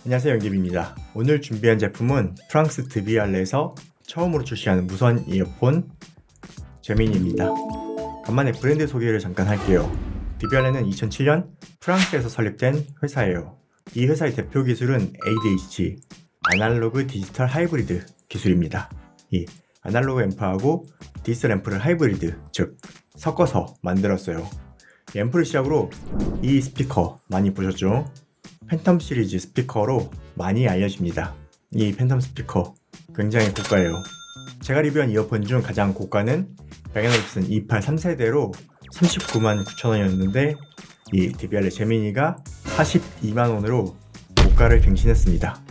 안녕하세요, 영집입니다. 오늘 준비한 제품은 프랑스 드비알레에서 처음으로 출시하는 무선 이어폰 제미니입니다. 간만에 브랜드 소개를 잠깐 할게요. 드비알레는 2007년 프랑스에서 설립된 회사예요. 이 회사의 대표 기술은 ADHD, 아날로그 디지털 하이브리드 기술입니다. 이 아날로그 앰프하고 디지털 앰프를 하이브리드, 즉 섞어서 만들었어요. 이 앰프를 시작으로 이 스피커 많이 보셨죠? 팬텀 시리즈 스피커로 많이 알려집니다. 이 팬텀 스피커 굉장히 고가예요. 제가 리뷰한 이어폰 중 가장 고가는 백앤올립슨 28 3세대로 39만 9천원이었는데 이 드비알레 제미니가 42만원으로 고가를 갱신했습니다.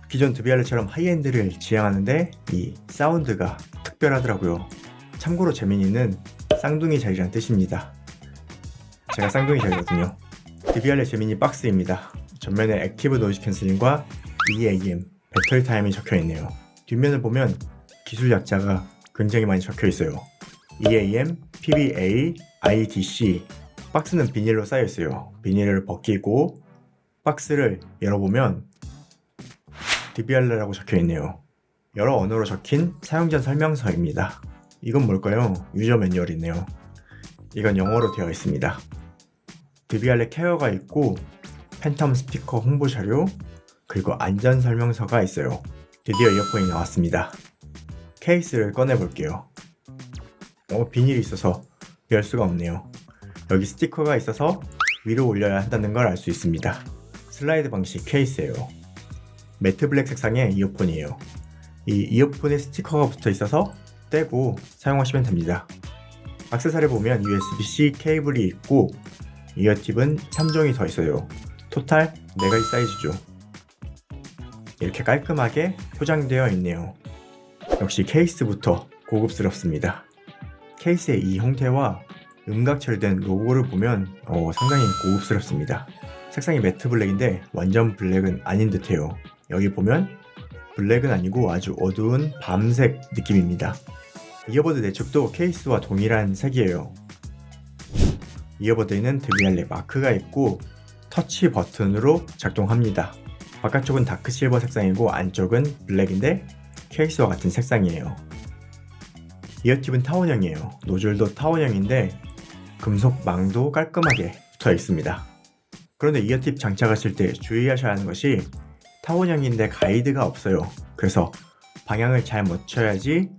기존 드비알레처럼 하이엔드를 지향하는데 이 사운드가 특별하더라고요. 참고로 제미니는 쌍둥이 자리란 뜻입니다. 제가 쌍둥이 자리거든요. 드비알레 제미니 박스입니다. 전면에 액티브 노이즈 캔슬링과 EAM, 배터리 타임이 적혀있네요. 뒷면을 보면 기술 약자가 굉장히 많이 적혀있어요. EAM, PBA, IDC. 박스는 비닐로 쌓여있어요. 비닐을 벗기고 박스를 열어보면 드비알레라고 적혀있네요. 여러 언어로 적힌 사용자 설명서입니다. 이건 뭘까요? 유저 매뉴얼이네요. 이건 영어로 되어 있습니다. 드비알레 케어가 있고 팬텀 스피커 홍보 자료, 그리고 안전 설명서가 있어요. 드디어 이어폰이 나왔습니다. 케이스를 꺼내 볼게요. 비닐이 있어서 열 수가 없네요. 여기 스티커가 있어서 위로 올려야 한다는 걸 알 수 있습니다. 슬라이드 방식 케이스예요. 매트 블랙 색상의 이어폰이에요. 이 이어폰에 스티커가 붙어 있어서 떼고 사용하시면 됩니다. 액세서리를 보면 USB-C 케이블이 있고 이어팁은 3종이 더 있어요. 토탈 4가지 사이즈죠. 이렇게 깔끔하게 포장되어 있네요. 역시 케이스부터 고급스럽습니다. 케이스의 이 형태와 음각 처리된 로고를 보면 상당히 고급스럽습니다. 색상이 매트 블랙인데 완전 블랙은 아닌 듯해요. 여기 보면 블랙은 아니고 아주 어두운 밤색 느낌입니다. 이어버드 내축도 케이스와 동일한 색이에요. 이어버드에는 드비알레 마크가 있고 터치 버튼으로 작동합니다. 바깥쪽은 다크 실버 색상이고 안쪽은 블랙인데 케이스와 같은 색상이에요. 이어팁은 타원형이에요. 노즐도 타원형인데 금속 망도 깔끔하게 붙어 있습니다. 그런데 이어팁 장착하실 때 주의하셔야 하는 것이 타원형인데 가이드가 없어요. 그래서 방향을 잘 맞춰야지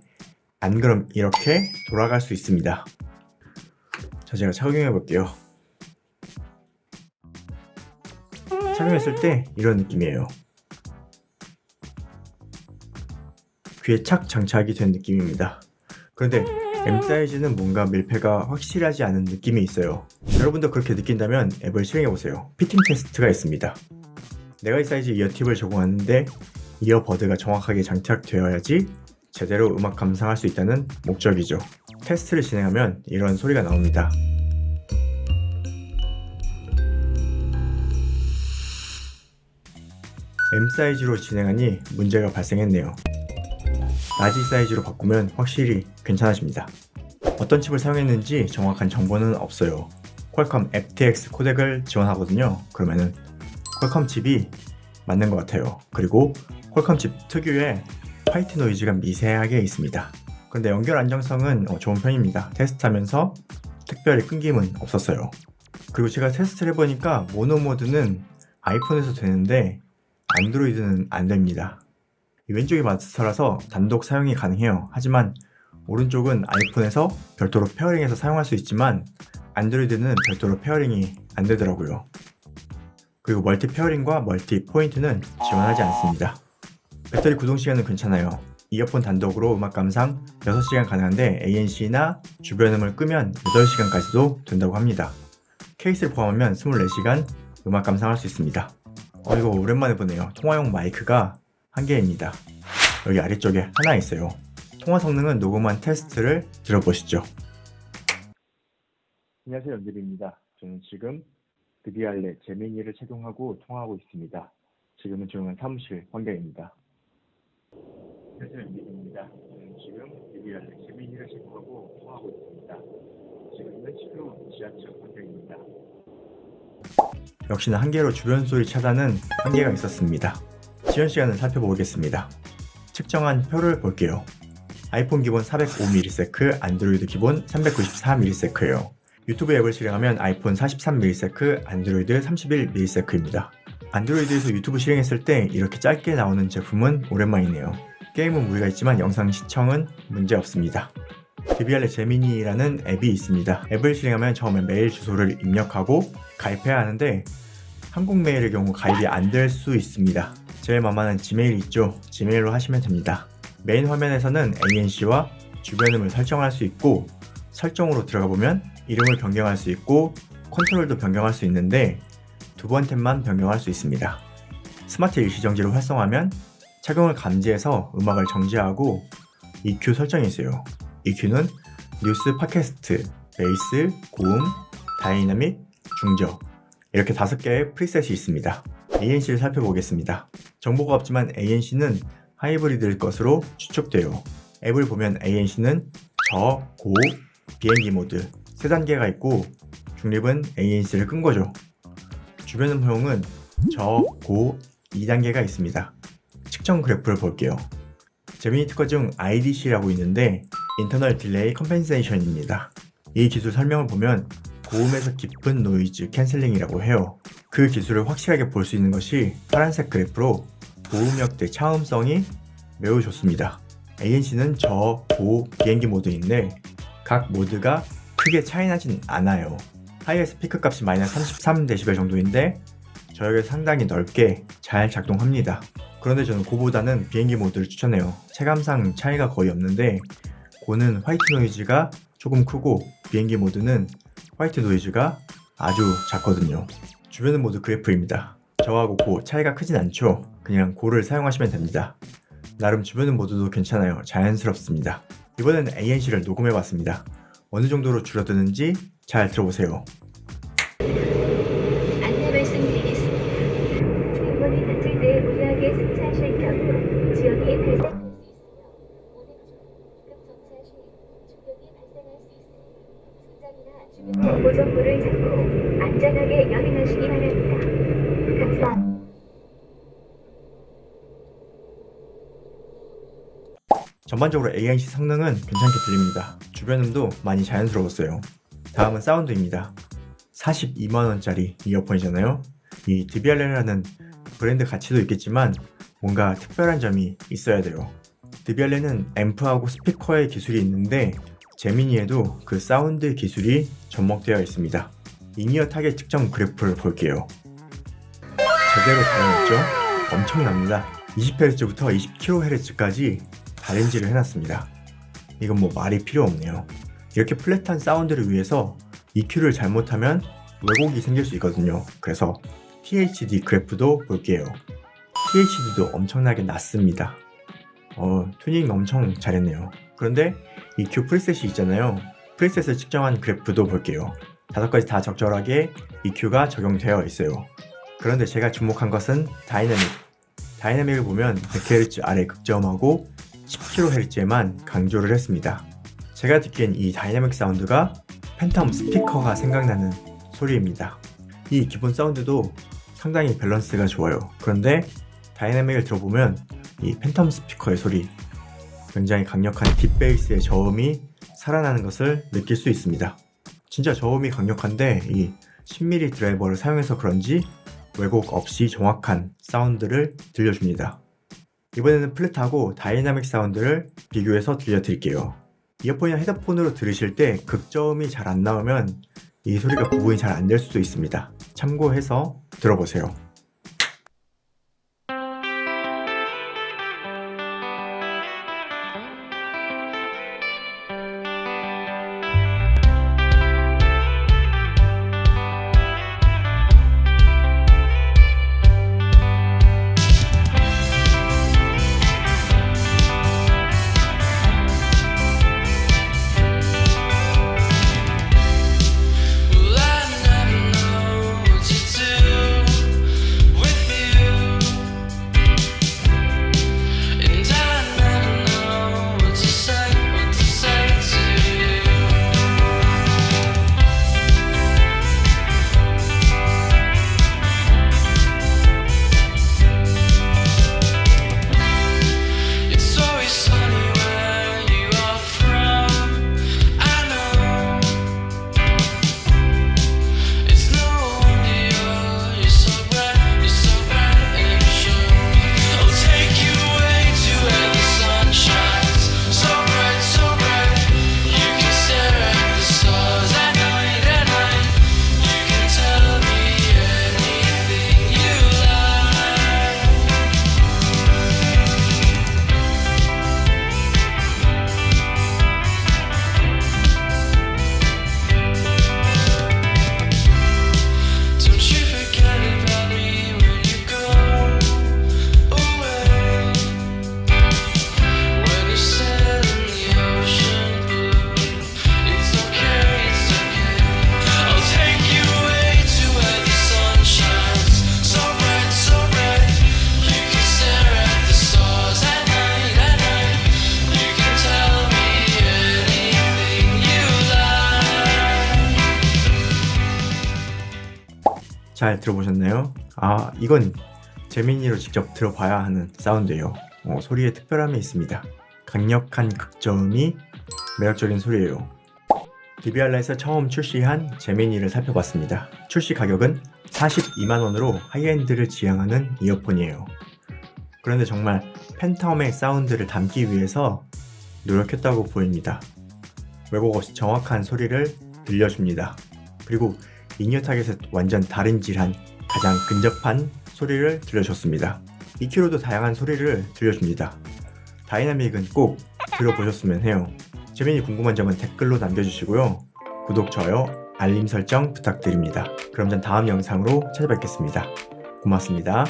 안 그럼 이렇게 돌아갈 수 있습니다. 자, 제가 착용해 볼게요. 착용했을 때 이런 느낌이에요. 귀에 착 장착이 된 느낌입니다. 그런데 M 사이즈는 뭔가 밀폐가 확실하지 않은 느낌이 있어요. 여러분도 그렇게 느낀다면 앱을 실행해보세요. 피팅 테스트가 있습니다. 4가지 사이즈 이어팁을 제공하는데 이어버드가 정확하게 장착되어야지 제대로 음악 감상할 수 있다는 목적이죠. 테스트를 진행하면 이런 소리가 나옵니다. M 사이즈로 진행하니 문제가 발생했네요. 라지 사이즈로 바꾸면 확실히 괜찮아집니다. 어떤 칩을 사용했는지 정확한 정보는 없어요. 퀄컴 FTX 코덱을 지원하거든요. 그러면은 퀄컴 칩이 맞는 것 같아요. 그리고 퀄컴 칩 특유의 화이트 노이즈가 미세하게 있습니다. 그런데 연결 안정성은 좋은 편입니다. 테스트하면서 특별히 끊김은 없었어요. 그리고 제가 테스트를 해보니까 모노 모드는 아이폰에서 되는데 안드로이드는 안 됩니다. 왼쪽이 마스터라서 단독 사용이 가능해요. 하지만 오른쪽은 아이폰에서 별도로 페어링해서 사용할 수 있지만 안드로이드는 별도로 페어링이 안 되더라고요. 그리고 멀티 페어링과 멀티 포인트는 지원하지 않습니다. 배터리 구동 시간은 괜찮아요. 이어폰 단독으로 음악 감상 6시간 가능한데 ANC나 주변음을 끄면 8시간까지도 된다고 합니다. 케이스를 포함하면 24시간 음악 감상할 수 있습니다. 이거 오랜만에 보네요. 통화용 마이크가 1개입니다. 여기 아래쪽에 하나 있어요. 통화 성능은 녹음한 테스트를 들어보시죠. 안녕하세요, 연들입니다. 저는 지금 드비알레 제미니를 착용하고 통화하고 있습니다. 지금은 조용한 사무실 환경입니다. 안녕하세요, 연들입니다. 저는 지금 드비알레 제미니를 착용하고 통화하고 있습니다. 지금은 시끄러운 지하철 환경입니다. 역시나 한계로 주변 소리 차단은 한계가 있었습니다. 지연 시간을 살펴보겠습니다. 측정한 표를 볼게요. 아이폰 기본 405ms, 안드로이드 기본 394ms예요. 유튜브 앱을 실행하면 아이폰 43ms, 안드로이드 31ms입니다. 안드로이드에서 유튜브 실행했을 때 이렇게 짧게 나오는 제품은 오랜만이네요. 게임은 무리가 있지만 영상 시청은 문제 없습니다. DBR의 제미니라는 앱이 있습니다. 앱을 실행하면 처음에 메일 주소를 입력하고 가입해야 하는데 한국 메일의 경우 가입이 안 될 수 있습니다. 제일 만만한 지메일이 있죠. 지메일로 하시면 됩니다. 메인 화면에서는 ANC와 주변음을 설정할 수 있고 설정으로 들어가 보면 이름을 변경할 수 있고 컨트롤도 변경할 수 있는데 두 번 탭만 변경할 수 있습니다. 스마트 일시정지를 활성화하면 착용을 감지해서 음악을 정지하고 EQ 설정이 있어요. EQ는 뉴스, 팟캐스트, 베이스, 고음, 다이나믹, 중저 이렇게 5개의 프리셋이 있습니다. ANC를 살펴보겠습니다. 정보가 없지만 ANC는 하이브리드일 것으로 추측돼요. 앱을 보면 ANC는 저, 고, 비행기 모드 3단계가 있고 중립은 ANC를 끈 거죠. 주변음 허용은 저, 고, 2단계가 있습니다. 측정 그래프를 볼게요. 제미니 특허 중 IDC라고 있는데 인터널 딜레이 컴펜세이션입니다. 이 기술 설명을 보면 고음에서 깊은 노이즈 캔슬링이라고 해요. 그 기술을 확실하게 볼 수 있는 것이 파란색 그래프로 고음역대 차음성이 매우 좋습니다. ANC는 저, 고, 비행기 모드인데 각 모드가 크게 차이나진 않아요. 하이에서 피크 값이 마이너스 33dB 정도인데 저역에 상당히 넓게 잘 작동합니다. 그런데 저는 고보다는 비행기 모드를 추천해요. 체감상 차이가 거의 없는데 고는 화이트 노이즈가 조금 크고 비행기 모드는 화이트 노이즈가 아주 작거든요. 주변음 모드 그래프입니다. 저하고 고 차이가 크진 않죠. 그냥 고를 사용하시면 됩니다. 나름 주변음 모드도 괜찮아요. 자연스럽습니다. 이번에는 ANC를 녹음해봤습니다. 어느 정도로 줄어드는지 잘 들어보세요. 안내 말씀드리겠습니다. 사건이 다툴 때 무리하게 승차하실 경우 지연이 발생할 수 있으며 운행 중 급정차 시 충격이 발생할 수 있으니 승장이나 주변 보호 정보를 잡고 안전하게 여행하시기 바랍니다. 감사합니다. 전반적으로 ANC 성능은 괜찮게 들립니다. 주변음도 많이 자연스러웠어요. 다음은 사운드입니다. 42만원짜리 이어폰이잖아요. 이 DBR라는 브랜드 가치도 있겠지만 뭔가 특별한 점이 있어야 돼요. DBR는 앰프하고 스피커의 기술이 있는데 제미니에도 그 사운드 기술이 접목되어 있습니다. 인이어 타겟 측정 그래프를 볼게요. 제대로 달아냈죠? 엄청납니다. 20Hz부터 20kHz까지 다렌지를 해놨습니다. 이건 뭐 말이 필요 없네요. 이렇게 플랫한 사운드를 위해서 EQ를 잘못하면 왜곡이 생길 수 있거든요. 그래서 THD 그래프도 볼게요. THD도 엄청나게 낮습니다. 튜닝 엄청 잘했네요. 그런데 EQ 프리셋이 있잖아요. 프리셋을 측정한 그래프도 볼게요. 5가지 다 적절하게 EQ가 적용되어 있어요. 그런데 제가 주목한 것은 다이나믹을 보면 100Hz 아래 극저음하고 10kHz에만 강조를 했습니다. 제가 듣기엔 이 다이나믹 사운드가 팬텀 스피커가 생각나는 소리입니다. 이 기본 사운드도 상당히 밸런스가 좋아요. 그런데 다이나믹을 들어보면 이 팬텀 스피커의 소리, 굉장히 강력한 딥베이스의 저음이 살아나는 것을 느낄 수 있습니다. 진짜 저음이 강력한데 이 10mm 드라이버를 사용해서 그런지 왜곡 없이 정확한 사운드를 들려줍니다. 이번에는 플랫하고 다이나믹 사운드를 비교해서 들려드릴게요. 이어폰이나 헤드폰으로 들으실 때 극저음이 잘 안 나오면 이 소리가 구분이 잘 안 될 수도 있습니다. 참고해서 들어보세요. 잘 들어보셨나요? 아, 이건 제미니로 직접 들어봐야 하는 사운드예요. 소리에 특별함이 있습니다. 강력한 극저음이 매력적인 소리예요. DBR에서 처음 출시한 제미니를 살펴봤습니다. 출시 가격은 42만원으로 하이엔드를 지향하는 이어폰이에요. 그런데 정말 팬텀의 사운드를 담기 위해서 노력했다고 보입니다. 왜곡 없이 정확한 소리를 들려줍니다. 그리고 인이어 타겟에 완전 다른 질한 가장 근접한 소리를 들려줬습니다. EQ로도 다양한 소리를 들려줍니다. 다이나믹은 꼭 들어보셨으면 해요. 재민이 궁금한 점은 댓글로 남겨주시고요. 구독, 좋아요, 알림 설정 부탁드립니다. 그럼 전 다음 영상으로 찾아뵙겠습니다. 고맙습니다.